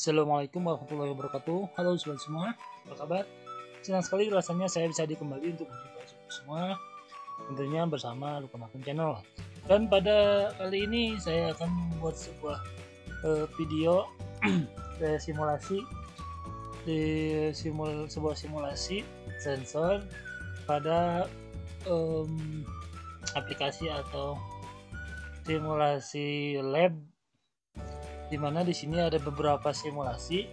Assalamualaikum warahmatullahi wabarakatuh. Halo sobat semua, apa kabar? Senang sekali rasanya saya bisa kembali untuk menjumpai sobat semua, tentunya bersama Lukman Akun Channel. Dan pada kali ini saya akan membuat sebuah video simulasi sebuah simulasi sensor pada aplikasi atau simulasi lab, dimana di sini ada beberapa simulasi,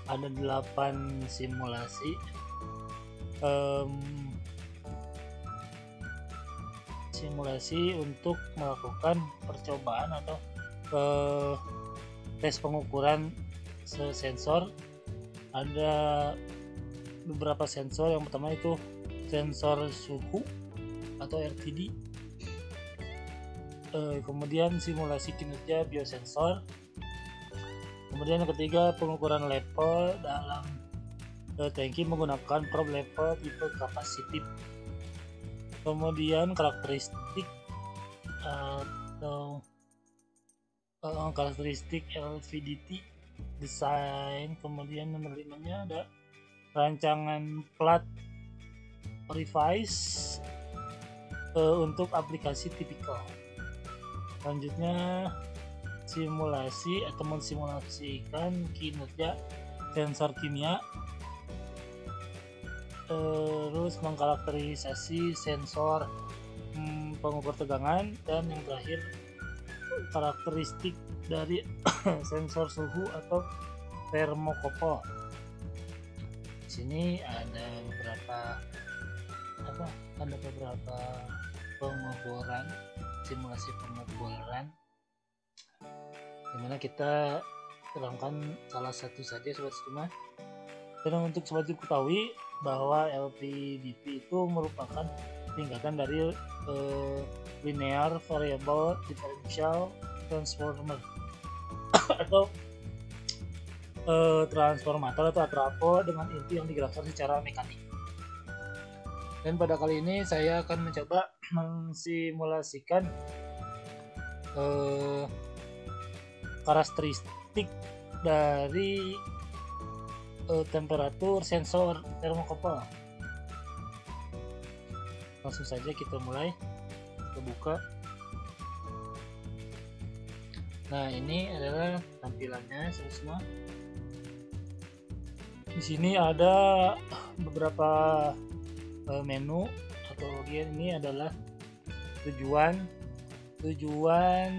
ada 8 simulasi simulasi untuk melakukan percobaan atau tes pengukuran sensor. Ada beberapa sensor. Yang pertama itu sensor suhu atau RTD, kemudian simulasi kinerja biosensor, kemudian yang ketiga pengukuran level dalam tangki menggunakan probe level tipe kapasitif, kemudian karakteristik atau karakteristik LVDT desain, kemudian nomor 5-nya ada rancangan plat revise untuk aplikasi tipikal. Selanjutnya simulasi atau mensimulasikan kinerja sensor kimia, terus mengkarakterisasi sensor pengukur tegangan, dan yang terakhir karakteristik dari sensor suhu atau termokouple. Di sini ada beberapa pengukuran, simulasi pengukuran, dimana kita terangkan salah satu saja sobat semua. Dan untuk sobat diketahui bahwa LVDT itu merupakan tingkatan dari linear variable differential transformer atau transformator atau atrapo dengan inti yang digerakkan secara mekanik. Dan pada kali ini saya akan mencoba mensimulasikan karakteristik dari temperatur sensor termokouple. Langsung saja kita mulai, kita buka. Nah, ini adalah tampilannya semua. Di sini ada beberapa menu atau bagian. Ini adalah tujuan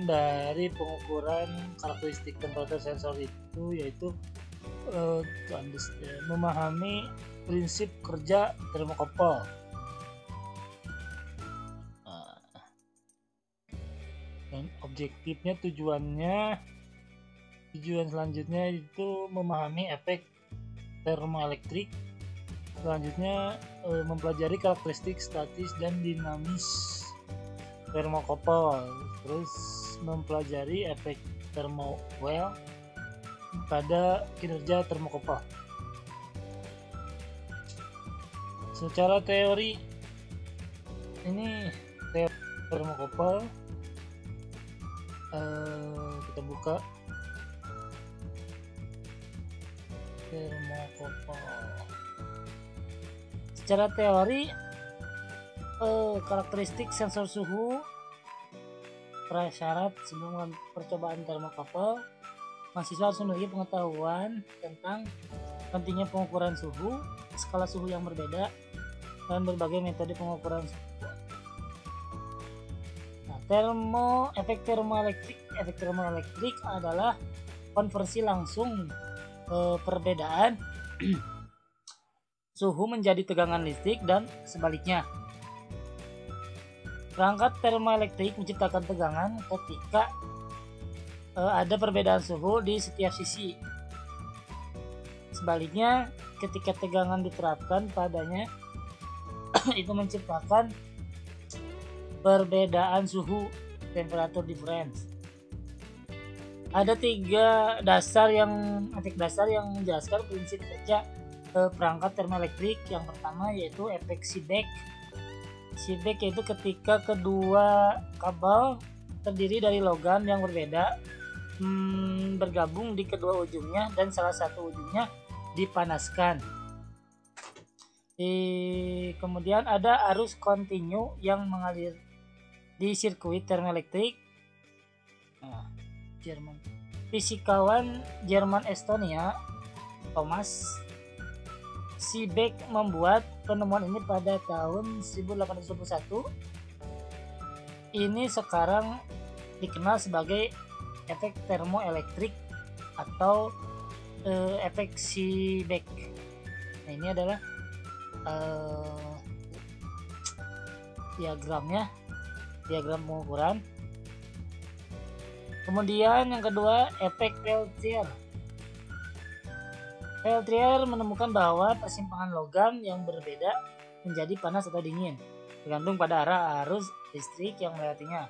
dari pengukuran karakteristik temperatur sensor itu, yaitu memahami prinsip kerja termokouple. Dan objektifnya, tujuan selanjutnya itu memahami efek termoelektrik. Selanjutnya mempelajari karakteristik statis dan dinamis termokouple, terus mempelajari efek thermowell pada kinerja termokouple. Secara teori, ini teori termokouple, kita buka termokouple. Secara teori, karakteristik sensor suhu prasyarat sebelum percobaan termokouple, mahasiswa harus memiliki pengetahuan tentang pentingnya pengukuran suhu, skala suhu yang berbeda, dan berbagai metode pengukuran suhu. Nah, efek termoelektrik adalah konversi langsung perbedaan suhu menjadi tegangan listrik dan sebaliknya. Perangkat termoelektrik menciptakan tegangan ketika ada perbedaan suhu di setiap sisi. Sebaliknya, ketika tegangan diterapkan padanya itu menciptakan perbedaan suhu, temperature difference. Ada 3 efek dasar yang menjelaskan prinsip kerja perangkat termoelektrik. Yang pertama yaitu efek Seebeck. Seebeck yaitu ketika kedua kabel terdiri dari logam yang berbeda bergabung di kedua ujungnya dan salah satu ujungnya dipanaskan. Kemudian ada arus kontinu yang mengalir di sirkuit termoelektrik. Jerman. Fisikawan Jerman Estonia Thomas Seebeck membuat penemuan ini pada tahun 1821. Ini sekarang dikenal sebagai efek termoelektrik atau efek Seebeck. Nah, ini adalah diagram pengukuran. Kemudian yang kedua, efek Peltier. Peltier menemukan bahwa persimpangan logam yang berbeda menjadi panas atau dingin, tergantung pada arah arus listrik yang melewatinya.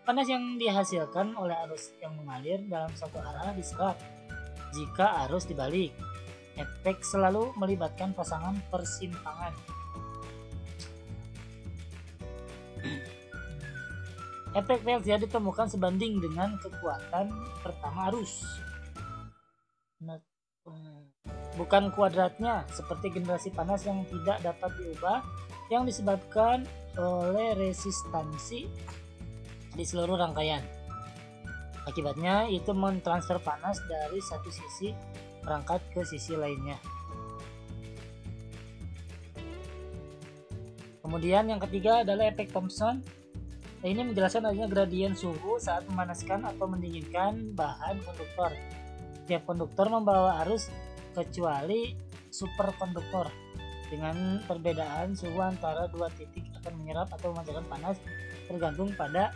Panas yang dihasilkan oleh arus yang mengalir dalam satu arah diserap jika arus dibalik. Efek selalu melibatkan pasangan persimpangan. Efek Peltier ditemukan sebanding dengan kekuatan pertama arus. Bukan kuadratnya, seperti generasi panas yang tidak dapat diubah yang disebabkan oleh resistansi di seluruh rangkaian. Akibatnya itu mentransfer panas dari satu sisi perangkat ke sisi lainnya. Kemudian yang ketiga adalah efek Thomson. Ini menjelaskan adanya gradien suhu saat memanaskan atau mendinginkan bahan konduktor. Tiap konduktor membawa arus kecuali superkonduktor. Dengan perbedaan suhu antara dua titik akan menyerap atau memancarkan panas tergantung pada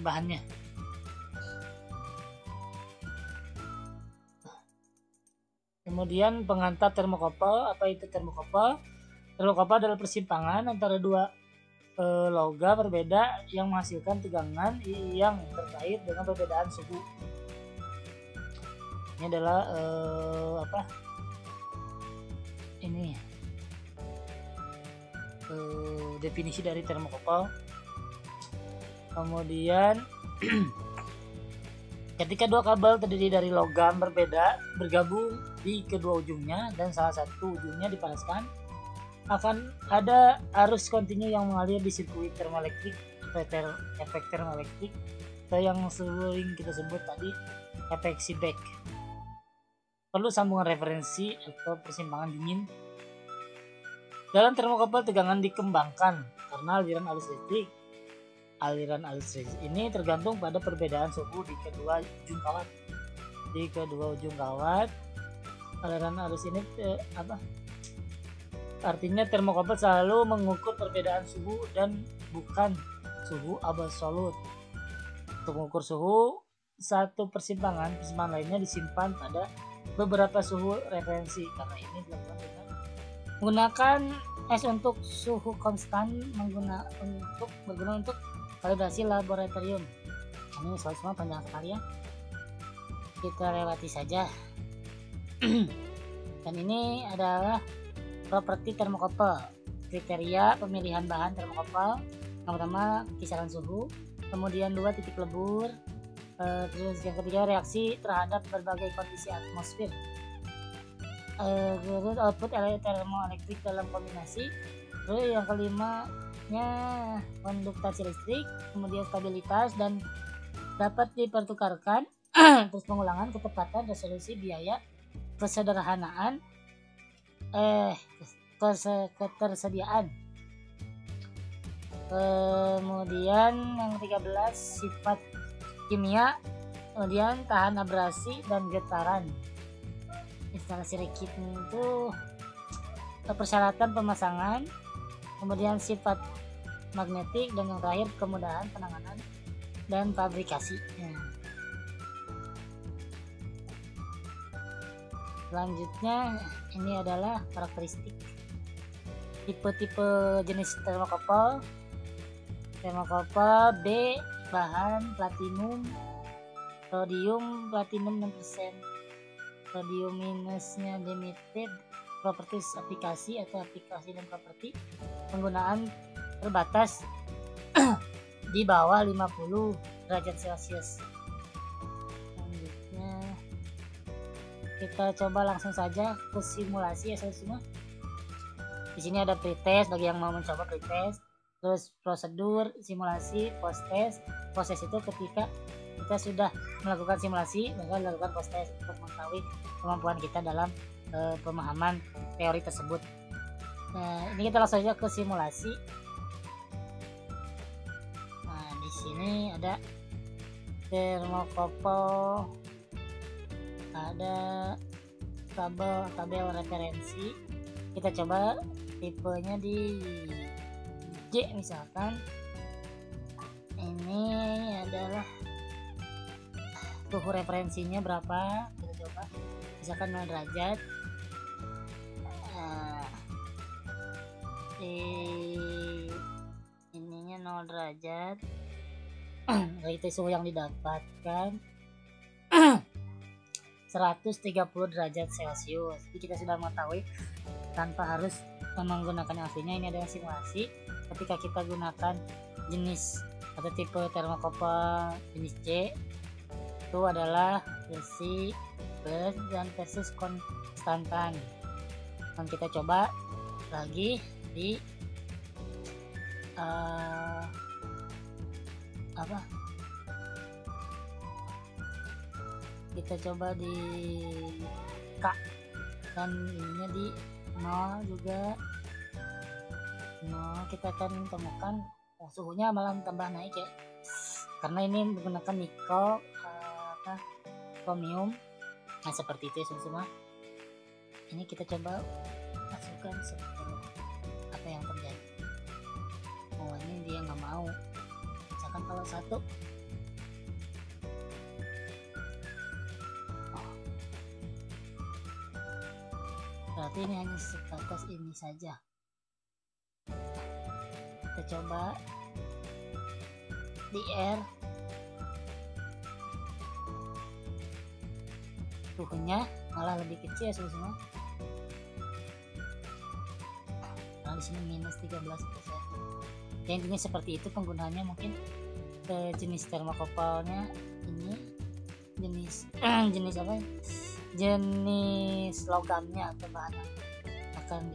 bahannya. Kemudian pengantar termokouple. Apa itu termokouple? Termokouple adalah persimpangan antara dua logam berbeda yang menghasilkan tegangan yang terkait dengan perbedaan suhu. Ini adalah definisi dari termokouple. Kemudian ketika dua kabel terdiri dari logam berbeda bergabung di kedua ujungnya dan salah satu ujungnya dipanaskan, akan ada arus kontinu yang mengalir di sirkuit termoelektrik, efek termoelektrik, atau yang sering kita sebut tadi efek Seebeck. Perlu sambungan referensi atau persimpangan dingin. Dalam termokouple tegangan dikembangkan karena aliran arus listrik. Aliran arus listrik ini tergantung pada perbedaan suhu di kedua ujung kawat. Aliran arus ini artinya termokouple selalu mengukur perbedaan suhu dan bukan suhu absolut. Untuk mengukur suhu satu persimpangan lainnya disimpan pada beberapa suhu referensi. Karena ini dilakukan dengan menggunakan S untuk suhu konstan, berguna untuk kalibrasi laboratorium. Ini semua panjang sekali ya, kita lewati saja. Dan ini adalah properti termokouple. Kriteria pemilihan bahan termokouple: yang pertama kisaran suhu, kemudian 2 titik lebur, terus yang ketiga reaksi terhadap berbagai kondisi atmosfer, terus output termoelektrik dalam kombinasi, terus yang kelimanya konduktasi listrik, kemudian stabilitas dan dapat dipertukarkan, terus pengulangan, ketepatan, resolusi, biaya, kesederhanaan, ketersediaan. Kemudian yang 13 sifat kimia, kemudian tahan abrasi dan getaran. Instalasi rekit itu persyaratan pemasangan, kemudian sifat magnetik, dan yang terakhir kemudahan penanganan dan fabrikasi. Selanjutnya ini adalah karakteristik tipe-tipe jenis termokouple. Termokouple B, bahan platinum, rhodium platinum 6%, rhodium minusnya limited, properties aplikasi atau aplikasi dan properti, penggunaan terbatas di bawah 50 derajat Celcius. kita coba langsung saja ke simulasi ya semua. Di sini ada pretest bagi yang mau mencoba pretest, terus prosedur, simulasi, post test. Proses itu ketika kita sudah melakukan simulasi maka dilakukan post test untuk mengetahui kemampuan kita dalam pemahaman teori tersebut. Nah, ini kita langsung saja ke simulasi. Nah, di sini ada termokopel, ada tabel referensi. Kita coba tipenya di J misalkan. Ini adalah suhu referensinya berapa, kita coba misalkan 0 derajat. Ininya 0 derajat. Itu suhu yang didapatkan 130 derajat Celcius. Jadi kita sudah mengetahui tanpa harus menggunakan aslinya. Ini adalah simulasi ketika kita gunakan jenis atau tipe termokopel jenis C, itu adalah versi plus dan versi konstantan. Dan kita coba lagi di kita coba di K, dan ininya di 0 juga 0. Kita akan temukan suhunya malah tambah naik ya, karena ini menggunakan nikel chromium. Nah seperti itu ya semua. Ini kita coba masukkan seperti apa yang terjadi. Oh ini dia nggak mau. Misalkan kalau 1, berarti ini hanya sebatas ini saja. Kita coba di R, suhunya malah lebih kecil ya semua. Nah di sini minus 13%. Ya, intinya seperti itu penggunaannya. Mungkin jenis termokopelnya ini jenis jenis apa? Jenis logamnya atau bahan yang akan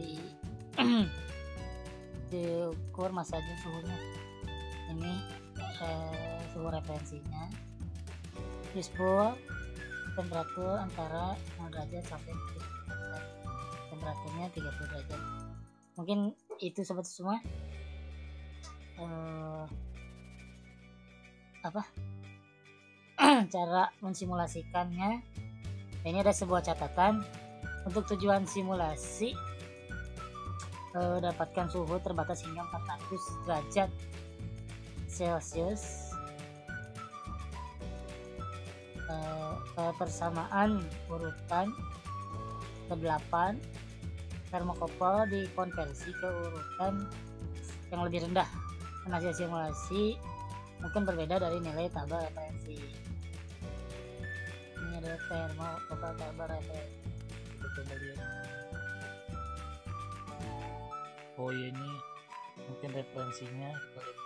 diukur masanya suhunya. Ini suhu referensinya, useful temperatur antara 0 derajat sampai 30 derajat, temperaturnya 30 derajat. Mungkin itu sobat semua cara mensimulasikannya. Ini ada sebuah catatan untuk tujuan simulasi. Dapatkan suhu terbatas hingga 400 derajat Celcius. Persamaan urutan ke-8 termokopel dikonversi ke urutan yang lebih rendah. Hasil simulasi mungkin berbeda dari nilai tabel referensi. Ini adalah termokopel tabel referensi. Oh iya, ini mungkin referensinya kita lihat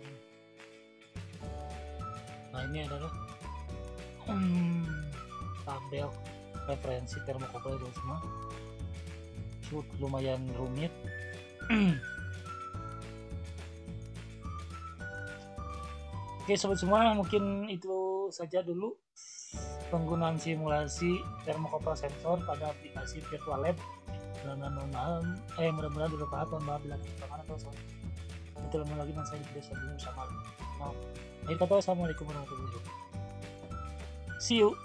dulu. Nah ini adalah tabel referensi termokopel itu semua. Lumayan rumit. Oke sobat semua, mungkin itu saja dulu penggunaan simulasi termokopel sensor pada aplikasi virtual lab. Mudah-mudahan bermanfaat. Mohon maaf bila kekurangan atau salah. Ketemu lagi dengan saya di video selanjutnya bersama. Akhir kata, wassalamualaikum warahmatullahi wabarakatuh. See you.